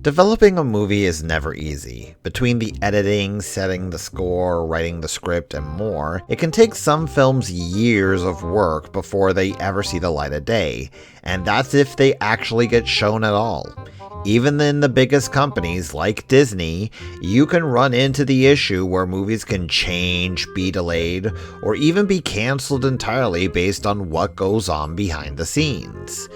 Developing a movie is never easy. Between the editing, setting the score, writing the script, and more, it can take some films years of work before they ever see the light of day, and that's if they actually get shown at all. Even in the biggest companies like Disney, you can run into the issue where movies can change, be delayed, or even be cancelled entirely based on what goes on behind the scenes.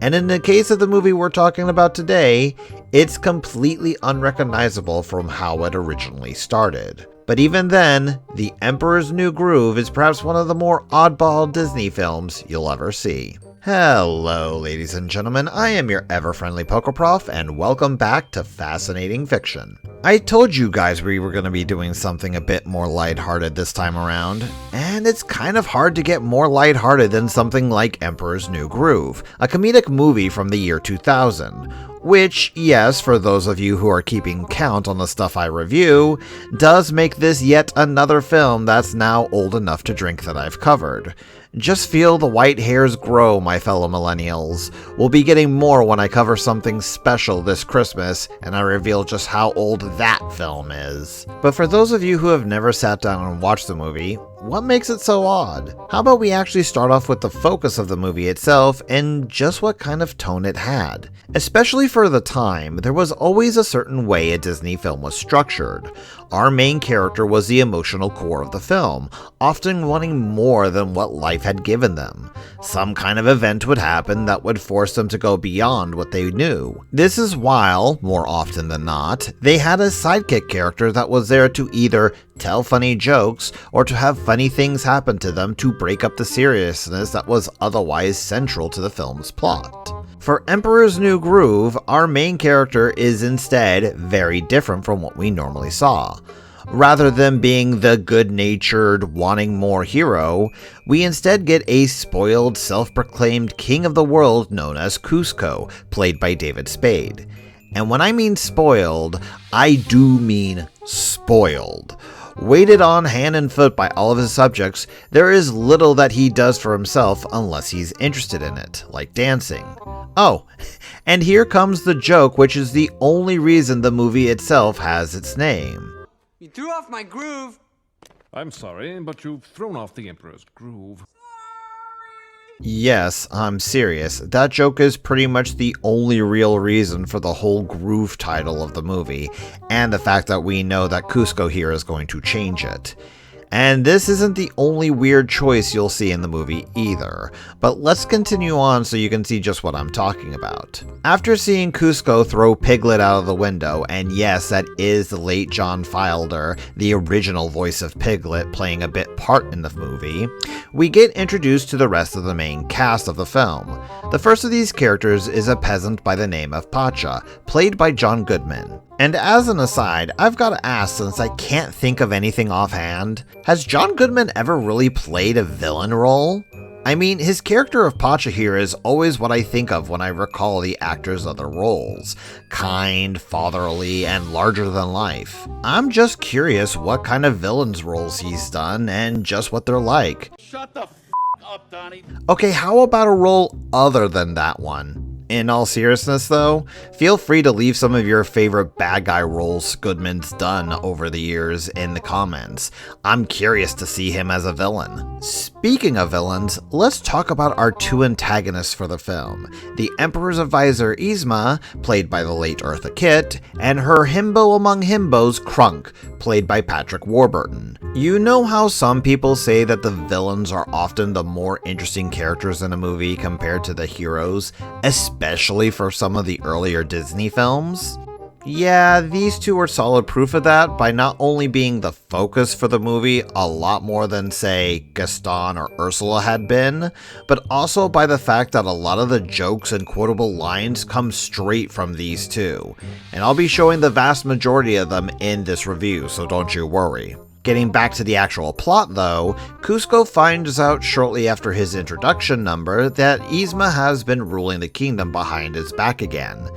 And in the case of the movie we're talking about today, it's completely unrecognizable from how it originally started. But even then, The Emperor's New Groove is perhaps one of the more oddball Disney films you'll ever see. Hello, ladies and gentlemen, I am your ever-friendly Pokeprof, and welcome back to Fascinating Fiction. I told you guys we were going to be doing something a bit more lighthearted this time around, and it's kind of hard to get more lighthearted than something like Emperor's New Groove, a comedic movie from the year 2000, which, yes, for those of you who are keeping count on the stuff I review, does make this yet another film that's now old enough to drink that I've covered. Just feel the white hairs grow, my fellow millennials. We'll be getting more when I cover something special this Christmas and I reveal just how old that film is. But for those of you who have never sat down and watched the movie, what makes it so odd? How about we actually start off with the focus of the movie itself and just what kind of tone it had? Especially for the time, there was always a certain way a Disney film was structured. Our main character was the emotional core of the film, often wanting more than what life had given them. Some kind of event would happen that would force them to go beyond what they knew. This is while, more often than not, they had a sidekick character that was there to either tell funny jokes or to have funny things happen to them to break up the seriousness that was otherwise central to the film's plot. For Emperor's New Groove, our main character is instead very different from what we normally saw. Rather than being the good-natured, wanting more hero, we instead get a spoiled, self-proclaimed king of the world known as Kuzco, played by David Spade. And when I mean spoiled, I do mean spoiled. Weighted on hand and foot by all of his subjects, there is little that he does for himself unless he's interested in it, like dancing. Oh, and here comes the joke, which is the only reason the movie itself has its name. You threw off my groove! I'm sorry, but you've thrown off the Emperor's groove. Yes, I'm serious. That joke is pretty much the only real reason for the whole groove title of the movie, and the fact that we know that Kuzco here is going to change it. And this isn't the only weird choice you'll see in the movie either, but let's continue on so you can see just what I'm talking about. After seeing Kuzco throw Piglet out of the window, and yes, that is the late John Filder, the original voice of Piglet, playing a bit part in the movie, we get introduced to the rest of the main cast of the film. The first of these characters is a peasant by the name of Pacha, played by John Goodman. And as an aside, I've got to ask, since I can't think of anything offhand, has John Goodman ever really played a villain role? I mean, his character of Pacha here is always what I think of when I recall the actor's other roles. Kind, fatherly, and larger than life. I'm just curious what kind of villains roles he's done and just what they're like. Shut the up, Donnie. Okay, how about a role other than that one? In all seriousness though, feel free to leave some of your favorite bad guy roles Goodman's done over the years in the comments. I'm curious to see him as a villain. Speaking of villains, let's talk about our two antagonists for the film. The Emperor's advisor Yzma, played by the late Eartha Kitt, and her himbo among himbos Krunk, played by Patrick Warburton. You know how some people say that the villains are often the more interesting characters in a movie compared to the heroes, especially for some of the earlier Disney films? Yeah, these two are solid proof of that by not only being the focus for the movie a lot more than, say, Gaston or Ursula had been, but also by the fact that a lot of the jokes and quotable lines come straight from these two. And I'll be showing the vast majority of them in this review, so don't you worry. Getting back to the actual plot though, Kuzco finds out shortly after his introduction number that Yzma has been ruling the kingdom behind his back again.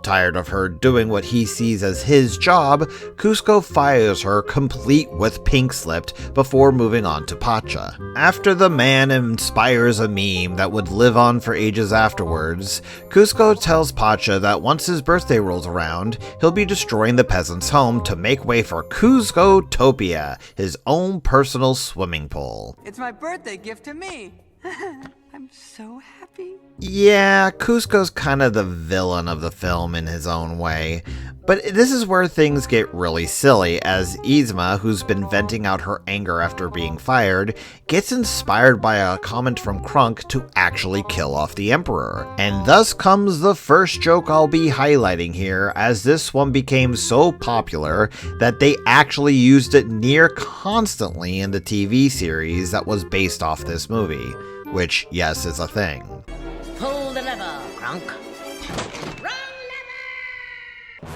Tired of her doing what he sees as his job, Kuzco fires her complete with pink slipped before moving on to Pacha. After the man inspires a meme that would live on for ages afterwards, Kuzco tells Pacha that once his birthday rolls around, he'll be destroying the peasant's home to make way for Kuzco-topia, his own personal swimming pool. It's my birthday gift to me. I'm so happy. Yeah, Kuzco's kind of the villain of the film in his own way, but this is where things get really silly as Yzma, who's been venting out her anger after being fired, gets inspired by a comment from Krunk to actually kill off the Emperor. And thus comes the first joke I'll be highlighting here, as this one became so popular that they actually used it near constantly in the TV series that was based off this movie. Which, yes, is a thing. Pull the lever, Krunk. Wrong lever!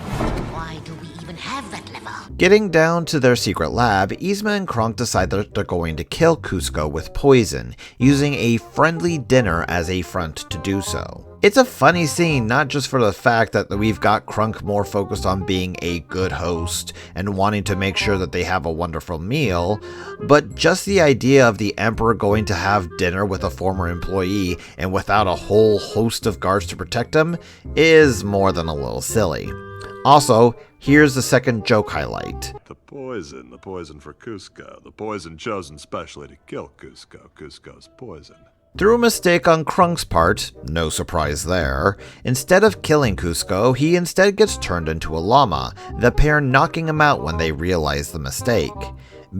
Why do we even have that lever? Getting down to their secret lab, Yzma and Krunk decide that they're going to kill Kuzco with poison, using a friendly dinner as a front to do so. It's a funny scene, not just for the fact that we've got Krunk more focused on being a good host and wanting to make sure that they have a wonderful meal, but just the idea of the Emperor going to have dinner with a former employee and without a whole host of guards to protect him is more than a little silly. Also, here's the second joke highlight. The poison for Kuzco, the poison chosen specially to kill Kuzco, Kuzco's poison. Through a mistake on Krunk's part, no surprise there, instead of killing Kuzco, he instead gets turned into a llama, the pair knocking him out when they realize the mistake.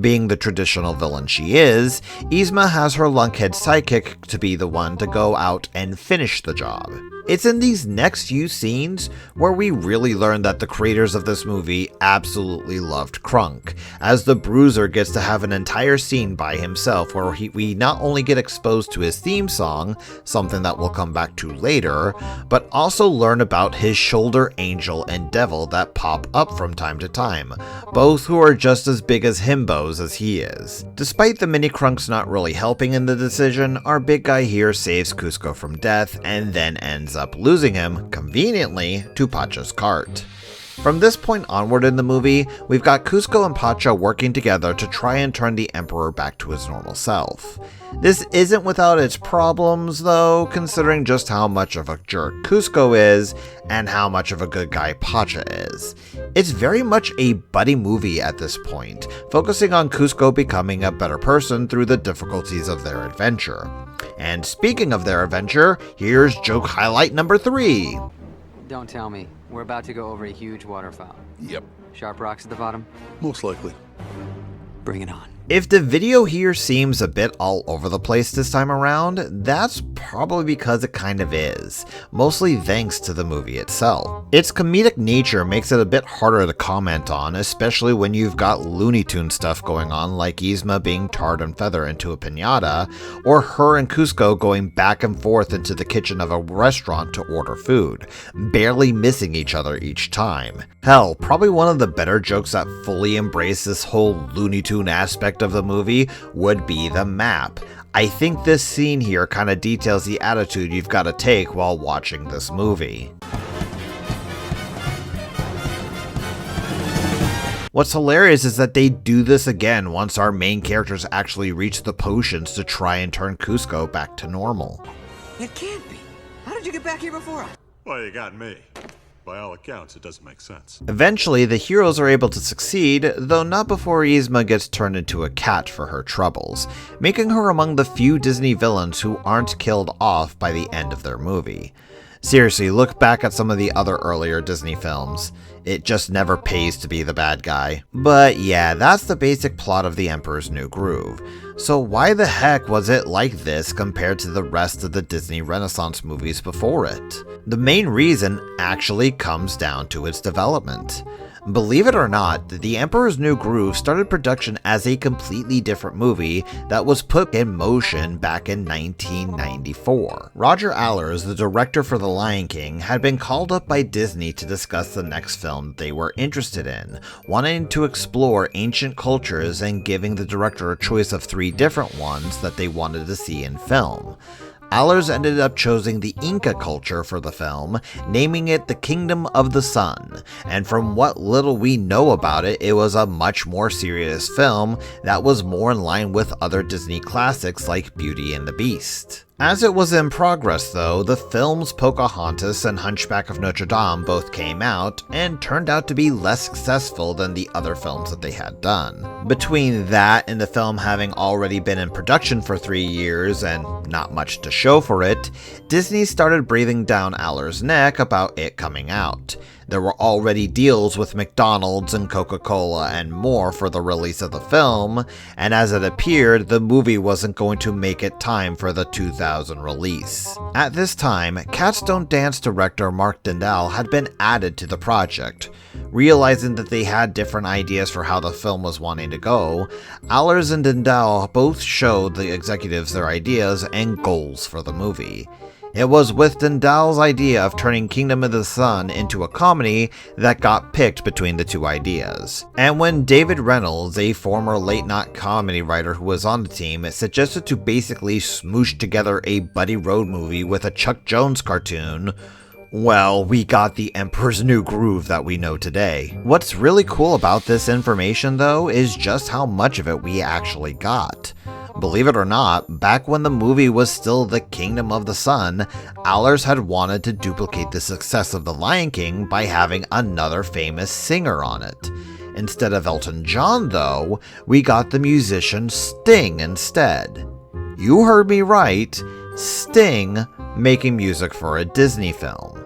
Being the traditional villain she is, Yzma has her lunkhead sidekick to be the one to go out and finish the job. It's in these next few scenes where we really learn that the creators of this movie absolutely loved Krunk, as the Bruiser gets to have an entire scene by himself where we not only get exposed to his theme song, something that we'll come back to later, but also learn about his shoulder angel and devil that pop up from time to time, both who are just as big as himbos as he is. Despite the mini Krunks not really helping in the decision, our big guy here saves Kuzco from death and then ends up losing him, conveniently, to Pacha's cart. From this point onward in the movie, we've got Kuzco and Pacha working together to try and turn the Emperor back to his normal self. This isn't without its problems though, considering just how much of a jerk Kuzco is and how much of a good guy Pacha is. It's very much a buddy movie at this point, focusing on Kuzco becoming a better person through the difficulties of their adventure. And speaking of their adventure, here's joke highlight number 3. Don't tell me. We're about to go over a huge waterfall. Yep, Sharp rocks at the bottom? most likely. Bring it on. If the video here seems a bit all over the place this time around, that's probably because it kind of is, mostly thanks to the movie itself. Its comedic nature makes it a bit harder to comment on, especially when you've got Looney Tunes stuff going on like Yzma being tarred and feathered into a piñata, or her and Kuzco going back and forth into the kitchen of a restaurant to order food, barely missing each other each time. Hell, probably one of the better jokes that fully embrace this whole Looney Tune aspect of the movie would be the map. I think this scene here kind of details the attitude you've got to take while watching this movie. What's hilarious is that they do this again once our main characters actually reach the potions to try and turn Kuzco back to normal. It can't be. How did you get back here before? Well, you got me. By all accounts, it doesn't make sense. Eventually, the heroes are able to succeed, though not before Yzma gets turned into a cat for her troubles, making her among the few Disney villains who aren't killed off by the end of their movie. Seriously, look back at some of the other earlier Disney films. It just never pays to be the bad guy. But yeah, that's the basic plot of The Emperor's New Groove. So why the heck was it like this compared to the rest of the Disney Renaissance movies before it? The main reason actually comes down to its development. Believe it or not, The Emperor's New Groove started production as a completely different movie that was put in motion back in 1994. Roger Allers, the director for The Lion King, had been called up by Disney to discuss the next film they were interested in, wanting to explore ancient cultures and giving the director a choice of 3 different ones that they wanted to see in film. Allers ended up choosing the Inca culture for the film, naming it The Kingdom of the Sun, and from what little we know about it, it was a much more serious film that was more in line with other Disney classics like Beauty and the Beast. As it was in progress though, the films Pocahontas and Hunchback of Notre Dame both came out and turned out to be less successful than the other films that they had done. Between that and the film having already been in production for 3 years and not much to show for it, Disney started breathing down Allers' neck about it coming out. There were already deals with McDonald's and Coca-Cola and more for the release of the film, and as it appeared, the movie wasn't going to make it time for the 2000 release. At this time, Cats Don't Dance director Mark Dindal had been added to the project. Realizing that they had different ideas for how the film was wanting to go, Allers and Dindal both showed the executives their ideas and goals for the movie. It was with Dindal's idea of turning Kingdom of the Sun into a comedy that got picked between the two ideas. And when David Reynolds, a former late-night comedy writer who was on the team, suggested to basically smoosh together a buddy road movie with a Chuck Jones cartoon, well, we got the Emperor's New Groove that we know today. What's really cool about this information though is just how much of it we actually got. Believe it or not, back when the movie was still The Kingdom of the Sun, Allers had wanted to duplicate the success of The Lion King by having another famous singer on it. Instead of Elton John though, we got the musician Sting instead. You heard me right, Sting making music for a Disney film.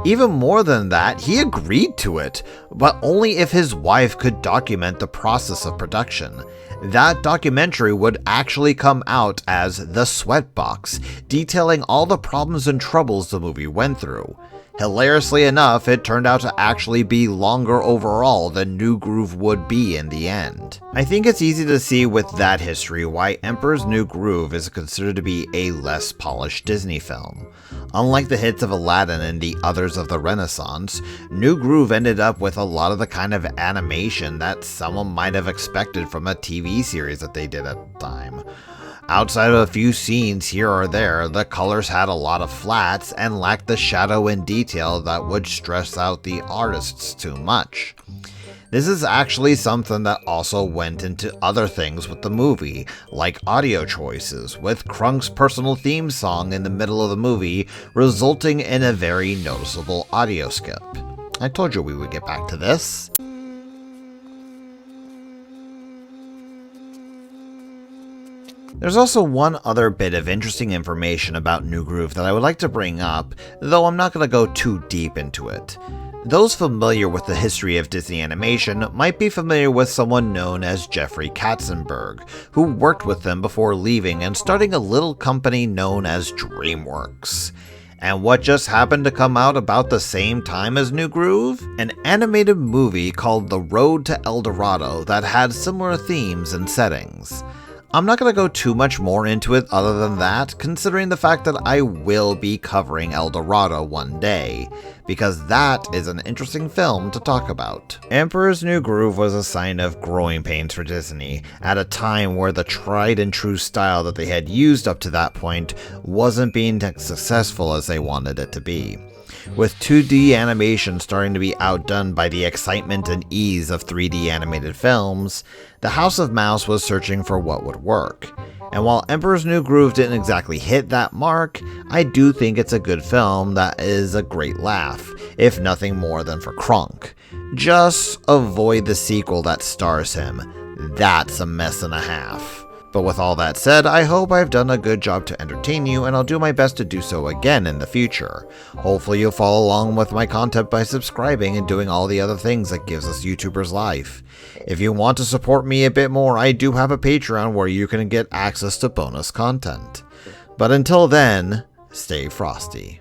Even more than that, he agreed to it, but only if his wife could document the process of production. That documentary would actually come out as The Sweatbox, detailing all the problems and troubles the movie went through. Hilariously enough, it turned out to actually be longer overall than New Groove would be in the end. I think it's easy to see with that history why Emperor's New Groove is considered to be a less polished Disney film. Unlike the hits of Aladdin and the others of the Renaissance, New Groove ended up with a lot of the kind of animation that someone might have expected from a TV series that they did at the time. Outside of a few scenes here or there, the colors had a lot of flats and lacked the shadow and detail that would stress out the artists too much. This is actually something that also went into other things with the movie, like audio choices, with Krunk's personal theme song in the middle of the movie, resulting in a very noticeable audio skip. I told you we would get back to this. There's also one other bit of interesting information about New Groove that I would like to bring up, though I'm not going to go too deep into it. Those familiar with the history of Disney animation might be familiar with someone known as Jeffrey Katzenberg, who worked with them before leaving and starting a little company known as DreamWorks. And what just happened to come out about the same time as New Groove? An animated movie called The Road to El Dorado that had similar themes and settings. I'm not going to go too much more into it other than that, considering the fact that I will be covering El Dorado one day, because that is an interesting film to talk about. Emperor's New Groove was a sign of growing pains for Disney, at a time where the tried and true style that they had used up to that point wasn't being as successful as they wanted it to be. With 2D animation starting to be outdone by the excitement and ease of 3D animated films, the House of Mouse was searching for what would work. And while Emperor's New Groove didn't exactly hit that mark, I do think it's a good film that is a great laugh, if nothing more than for Kronk. Just avoid the sequel that stars him. That's a mess and a half. But with all that said, I hope I've done a good job to entertain you, and I'll do my best to do so again in the future. Hopefully you'll follow along with my content by subscribing and doing all the other things that gives us YouTubers life. If you want to support me a bit more, I do have a Patreon where you can get access to bonus content. But until then, stay frosty.